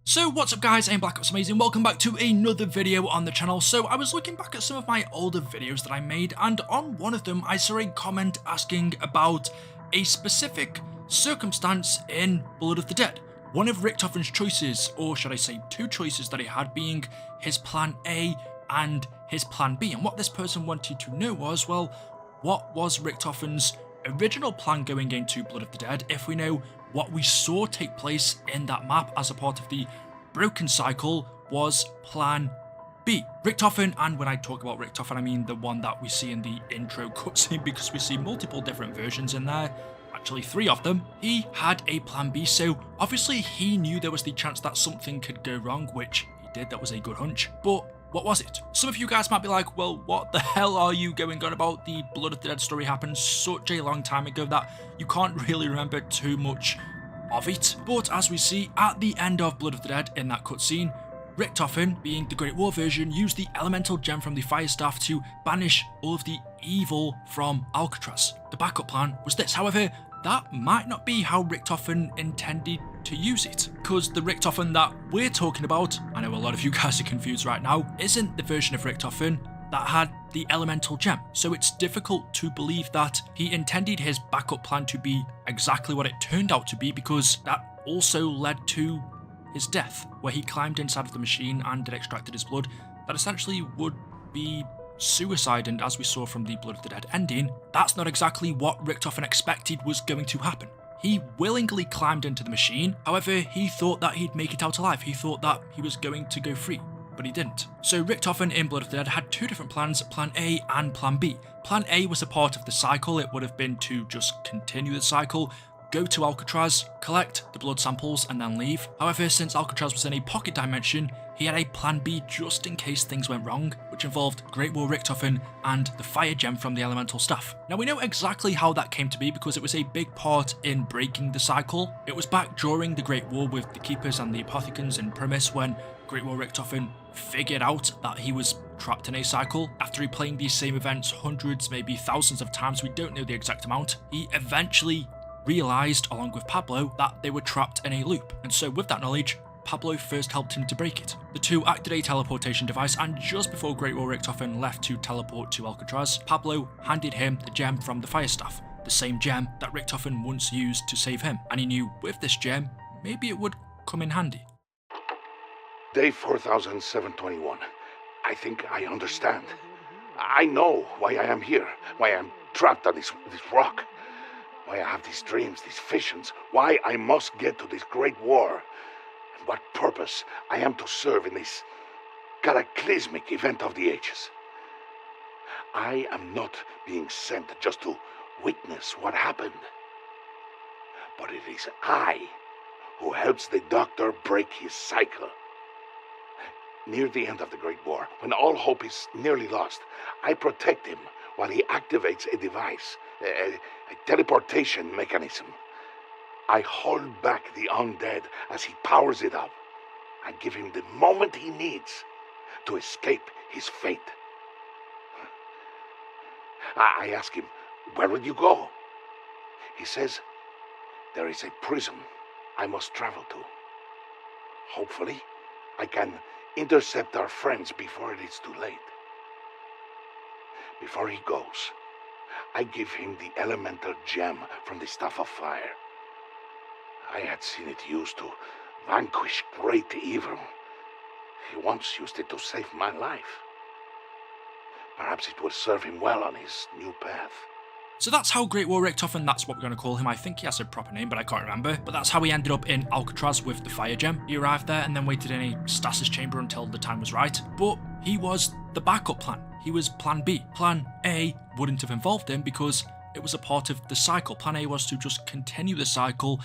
So what's up guys, I'm Black Ops Amazing, welcome back to another video on the channel. So I was looking back at some of my older videos that I made, and on one of them I saw a comment asking about a specific circumstance in Blood of the Dead. One of Richtofen's choices, or should I say two choices that he had, being his plan A and his plan B. And what this person wanted to know was, well, what was Richtofen's original plan going into Blood of the Dead if we know what we saw take place in that map as a part of the broken cycle was plan B. Richtofen, and when I talk about Richtofen I mean the one that we see in the intro cutscene, because we see multiple different versions in there, actually 3 of them. He had a plan B, so obviously he knew there was the chance that something could go wrong, which he did. That was a good hunch. But what was it? Some of you guys might be like, well, what the hell are you going on about? The Blood of the Dead story happened such a long time ago that you can't really remember too much of it. But as we see at the end of Blood of the Dead in that cutscene, Richtofen, being the Great War version, used the elemental gem from the fire staff to banish all of the evil from Alcatraz. The backup plan was this. However, that might not be how Richtofen intended to use it, because the Richtofen that we're talking about, I know a lot of you guys are confused right now, isn't the version of Richtofen that had the elemental gem. So it's difficult to believe that he intended his backup plan to be exactly what it turned out to be, because that also led to his death, where he climbed inside of the machine and it extracted his blood. That essentially would be suicide, and as we saw from the Blood of the Dead ending, that's not exactly what Richtofen expected was going to happen. He willingly climbed into the machine, however he thought that he'd make it out alive. He thought that he was going to go free, but he didn't. So Richtofen in Blood of the Dead had 2 different plans, plan A and plan B. Plan A was a part of the cycle. It would have been to just continue the cycle, go to Alcatraz, collect the blood samples and then leave. However, since Alcatraz was in a pocket dimension, he had a plan B just in case things went wrong, which involved Great War Richtofen and the fire gem from the elemental staff. Now we know exactly how that came to be because it was a big part in breaking the cycle. It was back during the Great War with the Keepers and the Apothecans in Primus when Great War Richtofen figured out that he was trapped in a cycle. After replaying these same events hundreds, maybe thousands of times, we don't know the exact amount, he eventually realised, along with Pablo, that they were trapped in a loop. And so with that knowledge, Pablo first helped him to break it. The 2 acted a teleportation device, and just before Great War Richtofen left to teleport to Alcatraz, Pablo handed him the gem from the fire staff, the same gem that Richtofen once used to save him, and he knew with this gem, maybe it would come in handy. Day 4721. I think I understand. I know why I am here, why I'm trapped on this rock, why I have these dreams, these visions, why I must get to this great war, and what purpose I am to serve in this cataclysmic event of the ages. I am not being sent just to witness what happened, but it is I who helps the Doctor break his cycle. Near the end of the Great War, when all hope is nearly lost, I protect him while he activates a device, a teleportation mechanism. I hold back the undead as he powers it up. I give him the moment he needs to escape his fate. I ask him, where will you go? He says, there is a prison I must travel to. Hopefully, I can intercept our friends before it is too late. Before he goes, I give him the elemental gem from the Staff of Fire. I had seen it used to vanquish great evil. He once used it to save my life. Perhaps it will serve him well on his new path. So that's how Great War Richtofen, that's what we're going to call him. I think he has a proper name, but I can't remember. But that's how he ended up in Alcatraz with the fire gem. He arrived there and then waited in a stasis chamber until the time was right. But he was the backup plan. He was plan B. Plan A wouldn't have involved him because it was a part of the cycle. Plan A was to just continue the cycle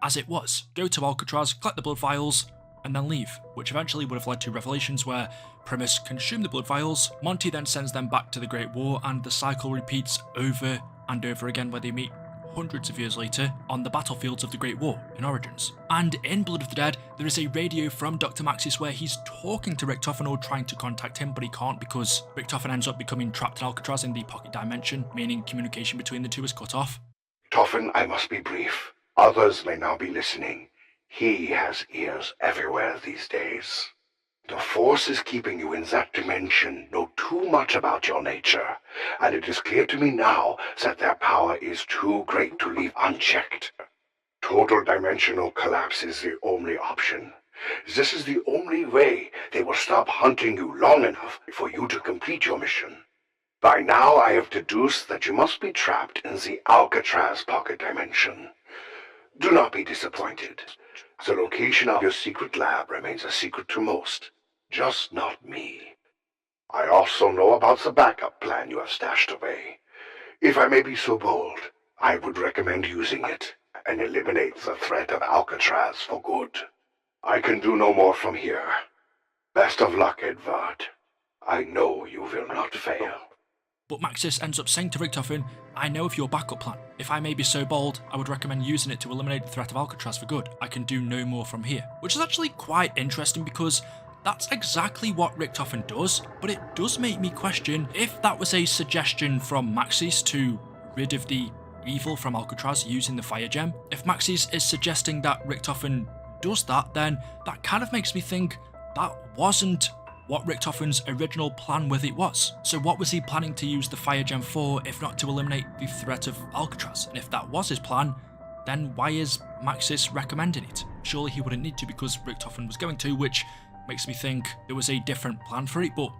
as it was. Go to Alcatraz, collect the blood vials, and then leave, which eventually would have led to Revelations where Primus consumed the blood vials, Monty then sends them back to the Great War, and the cycle repeats over and over again where they meet hundreds of years later on the battlefields of the Great War in Origins. And in Blood of the Dead, there is a radio from Dr. Maxis where he's talking to Richtofen or trying to contact him, but he can't because Richtofen ends up becoming trapped in Alcatraz in the pocket dimension, meaning communication between the two is cut off. Tofen, I must be brief. Others may now be listening. He has ears everywhere these days. The Force is keeping you in that dimension know too much about your nature, and it is clear to me now that their power is too great to leave unchecked. Total dimensional collapse is the only option. This is the only way they will stop hunting you long enough for you to complete your mission. By now I have deduced that you must be trapped in the Alcatraz pocket dimension. Do not be disappointed. The location of your secret lab remains a secret to most, just not me. I also know about the backup plan you have stashed away. If I may be so bold, I would recommend using it and eliminate the threat of Alcatraz for good. I can do no more from here. Best of luck, Edvard. I know you will not fail. But Maxis ends up saying to Richtofen, I know of your backup plan. If I may be so bold, I would recommend using it to eliminate the threat of Alcatraz for good. I can do no more from here. Which is actually quite interesting because that's exactly what Richtofen does, but it does make me question if that was a suggestion from Maxis to rid of the evil from Alcatraz using the fire gem. If Maxis is suggesting that Richtofen does that, then that kind of makes me think that wasn't what Richtofen's original plan with it was. So what was he planning to use the fire gem for if not to eliminate the threat of Alcatraz? And if that was his plan, then why is Maxis recommending it? Surely he wouldn't need to because Richtofen was going to, which makes me think there was a different plan for it, but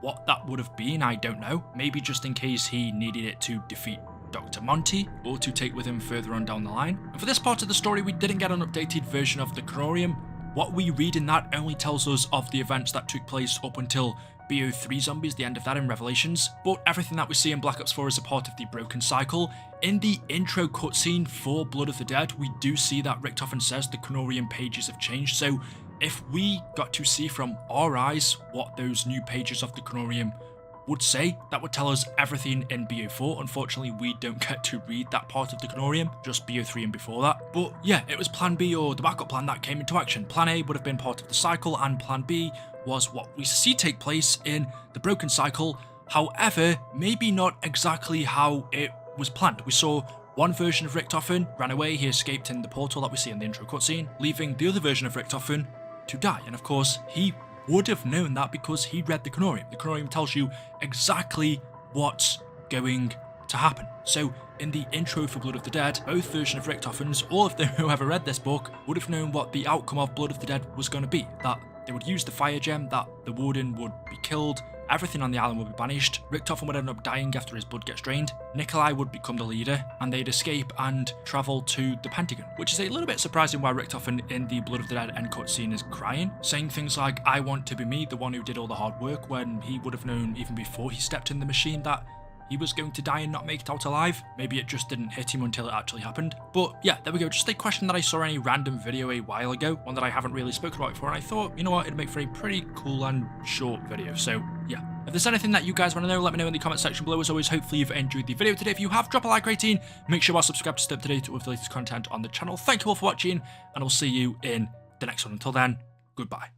what that would have been, I don't know. Maybe just in case he needed it to defeat Dr. Monty, or to take with him further on down the line. And for this part of the story, we didn't get an updated version of the Chronorium. What we read in that only tells us of the events that took place up until BO3 Zombies, the end of that in Revelations, but everything that we see in Black Ops 4 is a part of the Broken Cycle. In the intro cutscene for Blood of the Dead, we do see that Richtofen says the Chronorium pages have changed, so if we got to see from our eyes what those new pages of the Chronorium would say, that would tell us everything in BO4. Unfortunately, we don't get to read that part of the Chronorium, just BO3 and before that. But yeah, it was Plan B or the backup plan that came into action. Plan A would have been part of the cycle, and Plan B was what we see take place in the Broken Cycle. However, maybe not exactly how it was planned. We saw one version of Richtofen ran away, he escaped in the portal that we see in the intro cutscene, leaving the other version of Richtofen to die. And of course, he would have known that because he read the Chronorium. The Chronorium tells you exactly what's going to happen. So in the intro for Blood of the Dead, both versions of Richtofen's, all of them who ever read this book, would have known what the outcome of Blood of the Dead was going to be. That they would use the fire gem, that the warden would be killed, everything on the island would be banished, Richtofen would end up dying after his blood gets drained, Nikolai would become the leader, and they'd escape and travel to the Pentagon, which is a little bit surprising why Richtofen in the Blood of the Dead end cutscene is crying, saying things like, I want to be me, the one who did all the hard work, when he would have known even before he stepped in the machine that he was going to die and not make it out alive. Maybe it just didn't hit him until it actually happened. But yeah, there we go. Just a question that I saw in a random video a while ago, one that I haven't really spoken about before, and I thought, you know what, it'd make for a pretty cool and short video. So yeah, if there's anything that you guys want to know, let me know in the comment section below. As always, hopefully you've enjoyed the video today. If you have, drop a like rating. Make sure you are subscribed to stay up to date with the latest content on the channel. Thank you all for watching, and I'll see you in the next one. Until then, goodbye.